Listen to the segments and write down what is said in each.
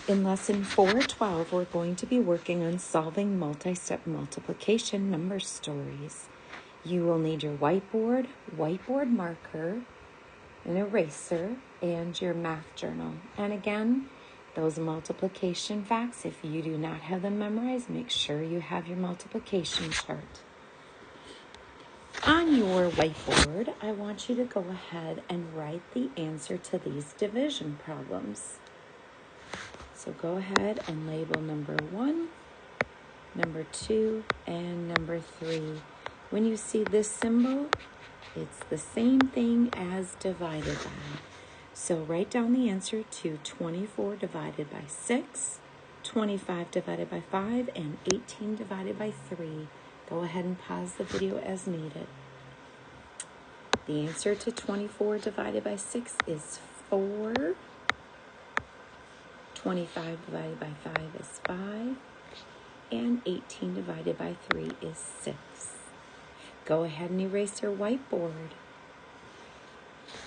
In lesson 412, we're going to be working on solving multi-step multiplication number stories. You will need your whiteboard marker, an eraser, and your math journal. And again, those multiplication facts, if you do not have them memorized, make sure you have your multiplication chart. On your whiteboard, I want you to go ahead and write the answer to these division problems. So go ahead and label number 1, number 2, and number 3. When you see this symbol, it's the same thing as divided by. So write down the answer to 24 divided by 6, 25 divided by 5, and 18 divided by 3. Go ahead and pause the video as needed. The answer to 24 divided by 6 is 4. 25 divided by 5 is 5, and 18 divided by 3 is 6. Go ahead and erase your whiteboard.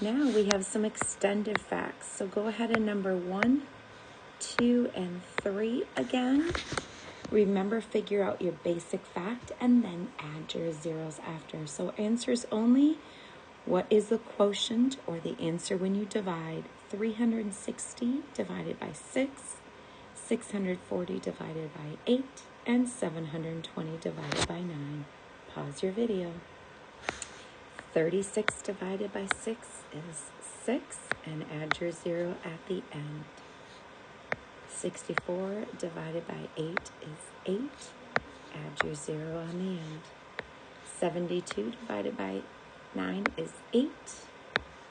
Now we have some extended facts, so go ahead and number 1, 2, and 3 again. Remember, figure out your basic fact and then add your zeros after. So answers only. What is the quotient or the answer when you divide? 360 divided by 6, 640 divided by 8, and 720 divided by 9. Pause your video. 36 divided by 6 is 6, and add your 0 at the end. 64 divided by 8 is 8, add your 0 on the end. 72 divided by 9 is 8,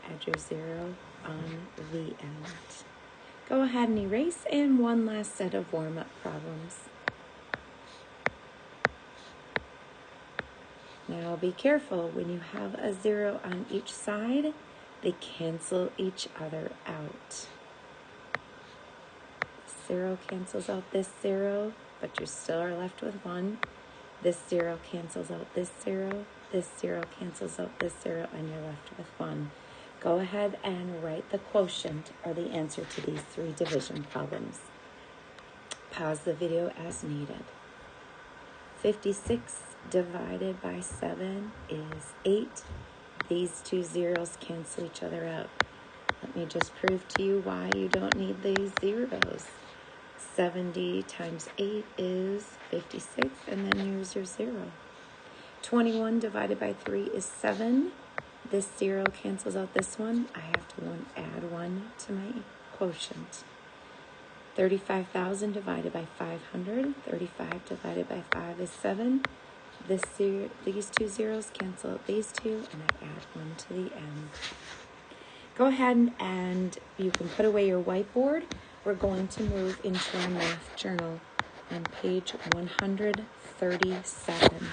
add your 0 on the end. Go ahead and erase, and one last set of warm-up problems. Now be careful, when you have a 0 on each side, they cancel each other out. 0 cancels out this 0, but you still are left with 1. This 0 cancels out this 0, this 0 cancels out this 0, and you're left with 1. Go ahead and write the quotient or the answer to these 3 division problems. Pause the video as needed. 56 divided by 7 is 8. These two zeros cancel each other out. Let me just prove to you why you don't need these zeros. 70 times 8 is 56, and then here's your 0. 21 divided by 3 is 7. This 0 cancels out this one. I have to add 1 to my quotient. 35,000 divided by 500. 35 divided by 5 is 7. These two zeros cancel out these two, and I add 1 to the end. Go ahead and you can put away your whiteboard. We're going to move into our math journal on page 137.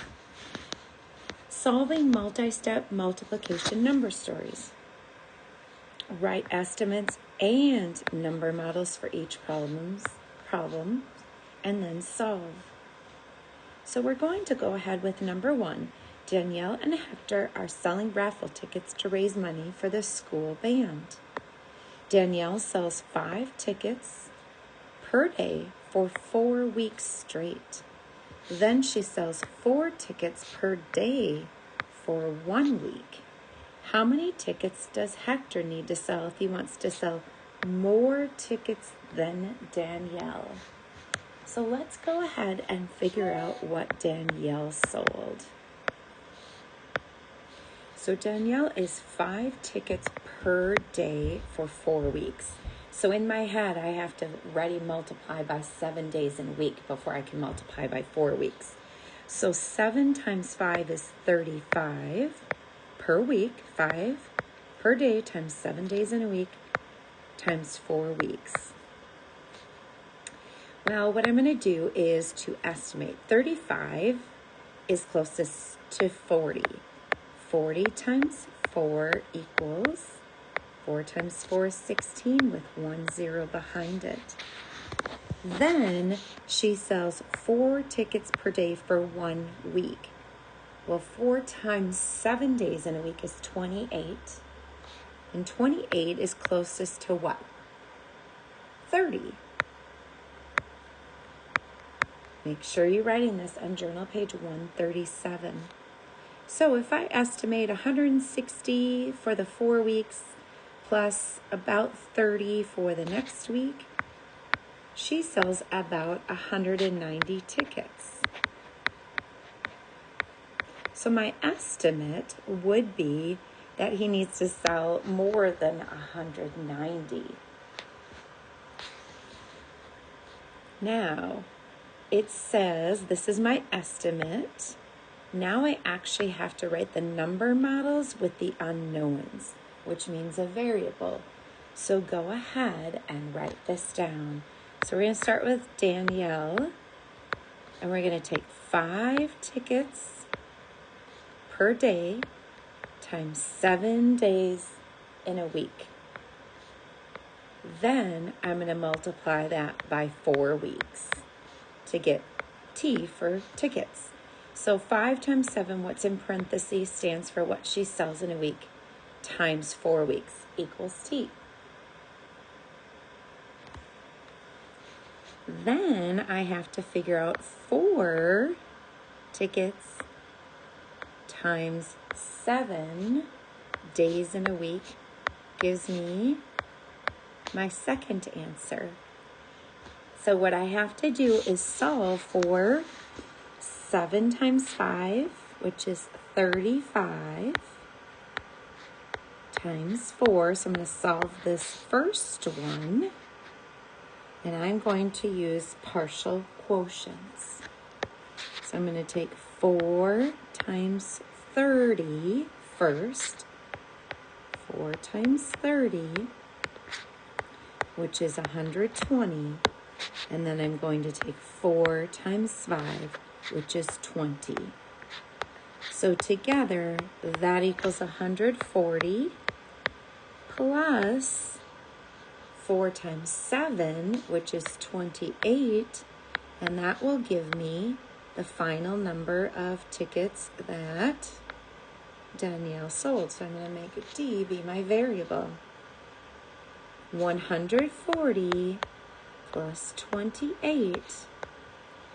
Solving multi-step multiplication number stories. Write estimates and number models for each problem, and then solve. So we're going to go ahead with number 1. Danielle and Hector are selling raffle tickets to raise money for the school band. Danielle sells 5 tickets per day for 4 weeks straight. Then she sells 4 tickets per day for 1 week. How many tickets does Hector need to sell if he wants to sell more tickets than Danielle? So let's go ahead and figure out what Danielle sold. So Danielle is 5 tickets per day for 4 weeks. So in my head, I have to already multiply by 7 days in a week before I can multiply by 4 weeks. So 7 times 5 is 35 per week, 5 per day times 7 days in a week times 4 weeks. Well, what I'm going to do is to estimate. 35 is closest to 40. 40 times 4 equals 4 times 4 is 16 with 1 0 behind it. Then she sells 4 tickets per day for 1 week. Well, 4 times 7 days in a week is 28. And 28 is closest to what? 30. Make sure you're writing this on journal page 137. So if I estimate 160 for the 4 weeks plus about 30 for the next week, she sells about 190 tickets. So my estimate would be that he needs to sell more than 190. Now, it says, this is my estimate. Now I actually have to write the number models with the unknowns, which means a variable. So go ahead and write this down. So we're going to start with Danielle, and we're going to take 5 tickets per day times 7 days in a week. Then I'm going to multiply that by 4 weeks to get T for tickets. So 5 times 7, what's in parentheses, stands for what she sells in a week, times 4 weeks equals T. Then I have to figure out 4 tickets times 7 days in a week gives me my second answer. So what I have to do is solve for 7 times 5, which is 35, times 4. So I'm going to solve this first one, and I'm going to use partial quotients. So I'm going to take 4 times 30 first, 4 times 30, which is 120, and then I'm going to take 4 times 5, which is 20. So together, that equals 140 plus 4 times 7, which is 28, and that will give me the final number of tickets that Danielle sold. So I'm going to make a D be my variable. 140 plus 28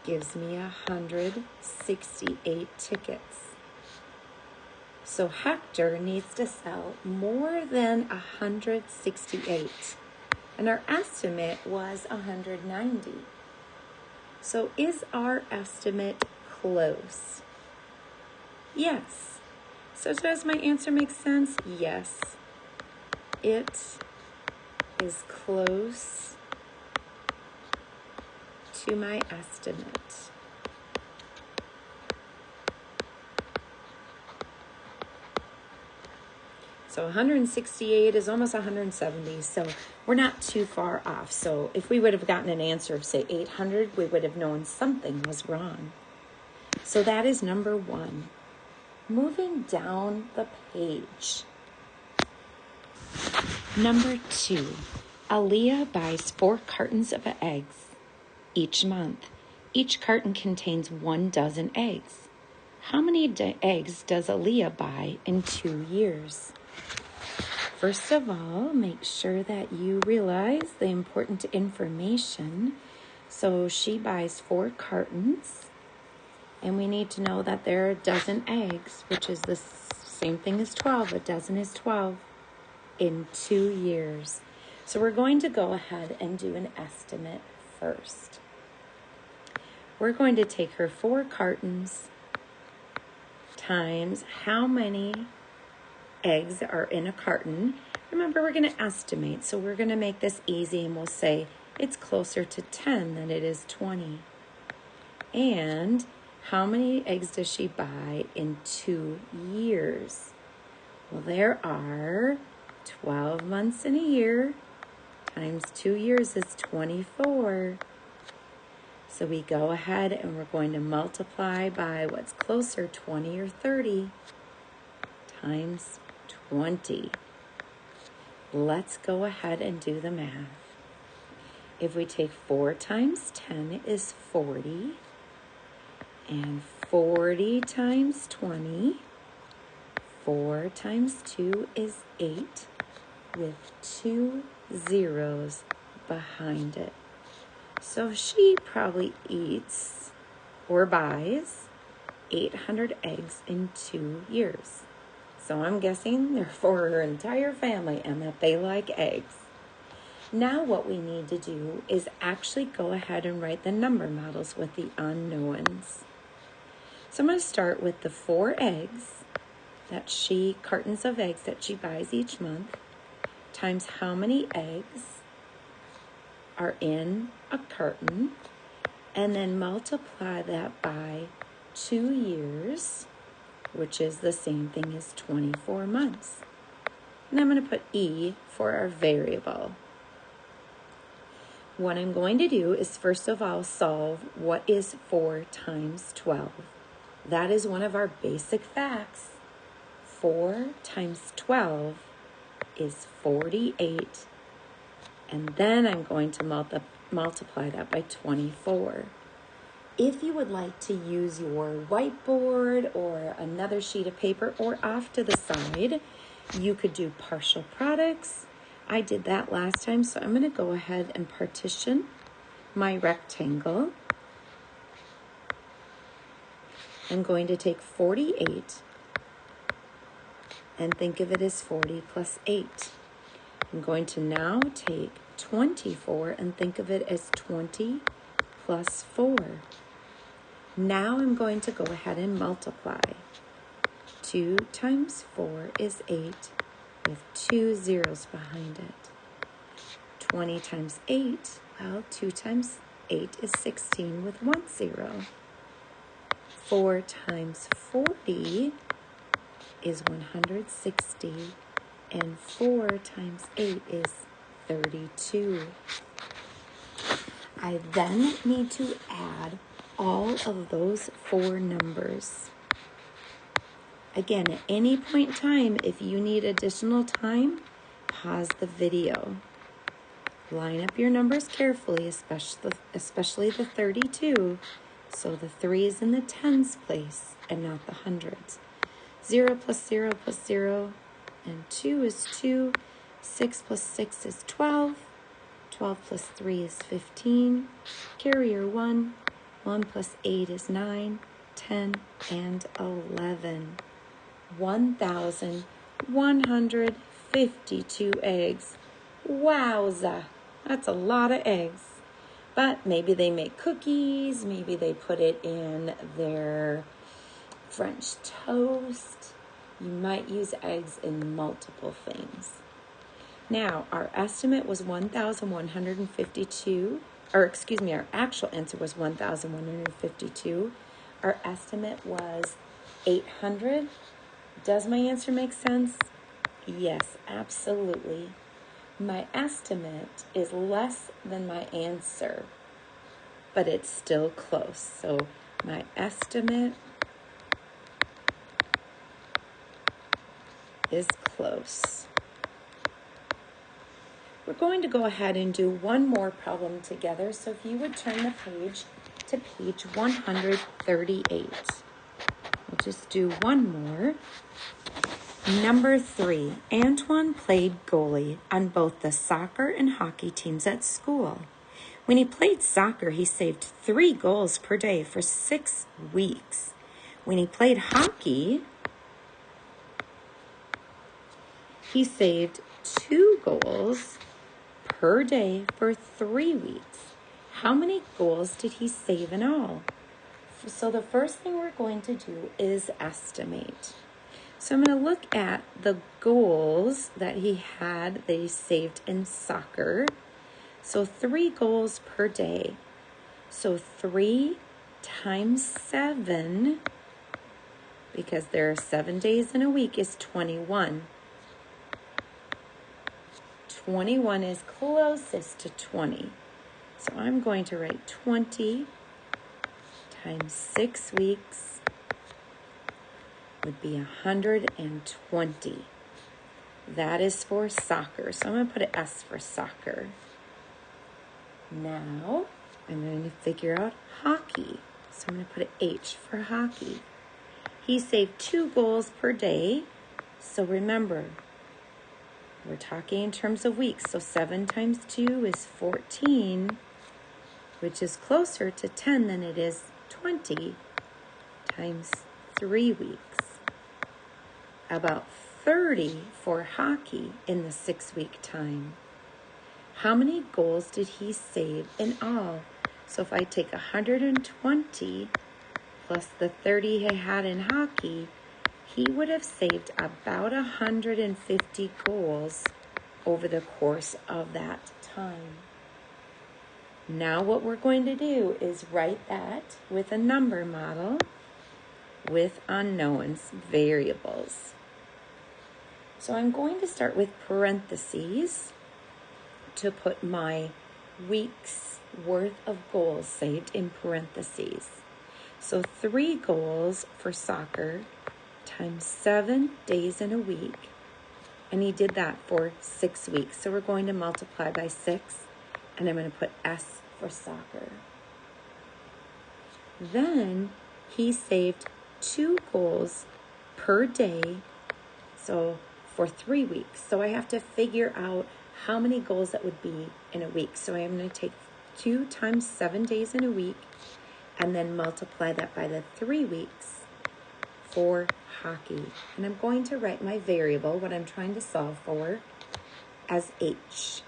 gives me 168 tickets. So Hector needs to sell more than 168. And our estimate was 190. So is our estimate close? Yes. So does my answer make sense? Yes. It is close to my estimate. So 168 is almost 170, so we're not too far off. So if we would have gotten an answer of, say, 800, we would have known something was wrong. So that is number 1. Moving down the page. Number 2, Aaliyah buys 4 cartons of eggs each month. Each carton contains 1 dozen eggs. How many eggs does Aaliyah buy in 2 years? First of all, make sure that you realize the important information. So she buys 4 cartons, and we need to know that there are a dozen eggs, which is the same thing as 12. A dozen is 12 in 2 years. So we're going to go ahead and do an estimate first. We're going to take her 4 cartons times how many eggs are in a carton. Remember, we're going to estimate, so we're going to make this easy, and we'll say it's closer to 10 than it is 20. And how many eggs does she buy in 2 years? Well, there are 12 months in a year, times 2 years is 24. So we go ahead and we're going to multiply by what's closer, 20 or 30, times 20. Let's go ahead and do the math. If we take 4 times 10 is 40, and 40 times 20, 4 times 2 is 8, with 2 zeros behind it. So she probably eats or buys 800 eggs in 2 years. So I'm guessing they're for her entire family and that they like eggs. Now what we need to do is actually go ahead and write the number models with the unknowns. So I'm going to start with the 4 eggs cartons of eggs that she buys each month, times how many eggs are in a carton, and then multiply that by 2 years, which is the same thing as 24 months. And I'm going to put E for our variable. What I'm going to do is first of all solve what is 4 times 12. That is one of our basic facts. 4 times 12 is 48. And then I'm going to multiply that by 24. If you would like to use your whiteboard or another sheet of paper or off to the side, you could do partial products. I did that last time, so I'm going to go ahead and partition my rectangle. I'm going to take 48 and think of it as 40 plus 8. I'm going to now take 24 and think of it as 20 plus 4. Now I'm going to go ahead and multiply. 2 times 4 is 8 with 2 zeros behind it. 20 times 8, well, 2 times 8 is 16 with 1 0. 4 times 40 is 160, and 4 times 8 is 32. I then need to add all of those 4 numbers. Again, at any point in time, if you need additional time, pause the video. Line up your numbers carefully, especially the 32, so the 3 is in the tens place and not the hundreds. 0 plus 0 plus 0, and 2 is 2. 6 plus 6 is 12. 12 plus 3 is 15. Carrier 1. 1 plus 8 is 9, 10, and 11. 1,152 eggs. Wowza! That's a lot of eggs. But maybe they make cookies, maybe they put it in their French toast. You might use eggs in multiple things. Now, our estimate was 1,152, our actual answer was 1,152. Our estimate was 800. Does my answer make sense? Yes, absolutely. My estimate is less than my answer, but it's still close. So my estimate is close. We're going to go ahead and do one more problem together. So if you would turn the page to page 138. We'll just do one more. Number 3, Antoine played goalie on both the soccer and hockey teams at school. When he played soccer, he saved 3 goals per day for 6 weeks. When he played hockey, he saved 2 goals per day for 3 weeks. How many goals did he save in all? So the first thing we're going to do is estimate. So I'm going to look at the goals that he saved in soccer. So 3 goals per day. So 3 times 7, because there are 7 days in a week, is 21. 21 is closest to 20. So I'm going to write 20 times 6 weeks would be 120. That is for soccer. So I'm going to put an S for soccer. Now I'm going to figure out hockey. So I'm going to put an H for hockey. He saved 2 goals per day. So remember, we're talking in terms of weeks. So 7 times 2 is 14, which is closer to 10 than it is 20 times 3 weeks. About 30 for hockey in the 6-week time. How many goals did he save in all? So if I take 120 plus the 30 he had in hockey, he would have saved about 150 goals over the course of that time. Now what we're going to do is write that with a number model with unknowns, variables. So I'm going to start with parentheses to put my week's worth of goals saved in parentheses. So 3 goals for soccer times 7 days in a week. And he did that for 6 weeks. So we're going to multiply by 6, and I'm going to put S for soccer. Then he saved 2 goals per day, so for 3 weeks. So I have to figure out how many goals that would be in a week. So I'm going to take 2 times 7 days in a week and then multiply that by the 3 weeks for hockey. And I'm going to write my variable, what I'm trying to solve for, as H.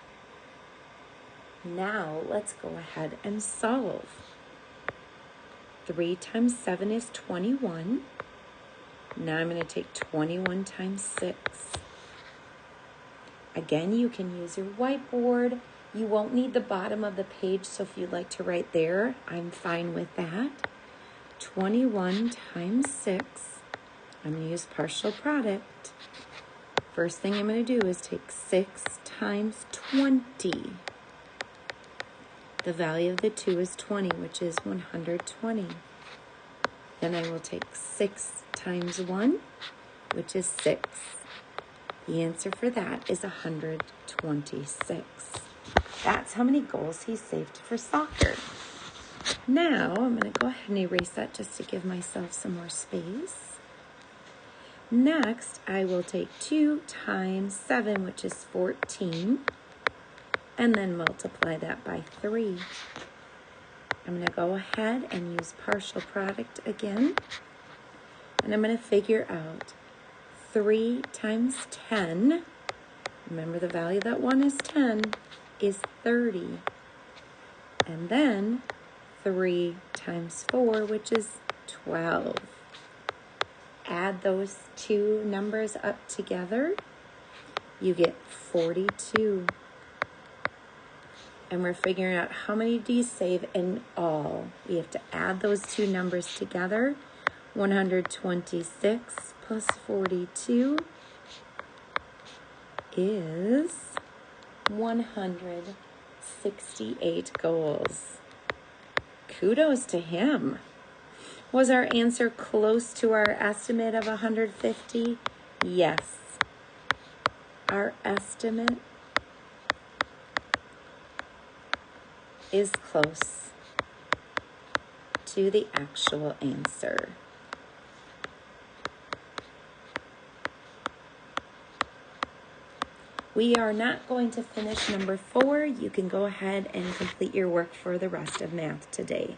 Now let's go ahead and solve. 3 times 7 is 21. Now I'm going to take 21 times 6. Again, you can use your whiteboard. You won't need the bottom of the page, so if you'd like to write there, I'm fine with that. 21 times 6. I'm going to use partial product. First thing I'm going to do is take 6 times 20. The value of the 2 is 20, which is 120. Then I will take 6 times 1, which is 6. The answer for that is 126. That's how many goals he saved for soccer. Now, I'm going to go ahead and erase that just to give myself some more space. Next, I will take 2 times 7, which is 14, and then multiply that by 3. I'm going to go ahead and use partial product again, and I'm going to figure out 3 times 10, remember the value of that 1 is 10, is 30. And then 3 times 4, which is 12. Add those 2 numbers up together, you get 42. And we're figuring out how many do you save in all. We have to add those 2 numbers together. 126 plus 42 is 168 goals. Kudos to him. Was our answer close to our estimate of 150? Yes. Our estimate is close to the actual answer. We are not going to finish number 4. You can go ahead and complete your work for the rest of math today.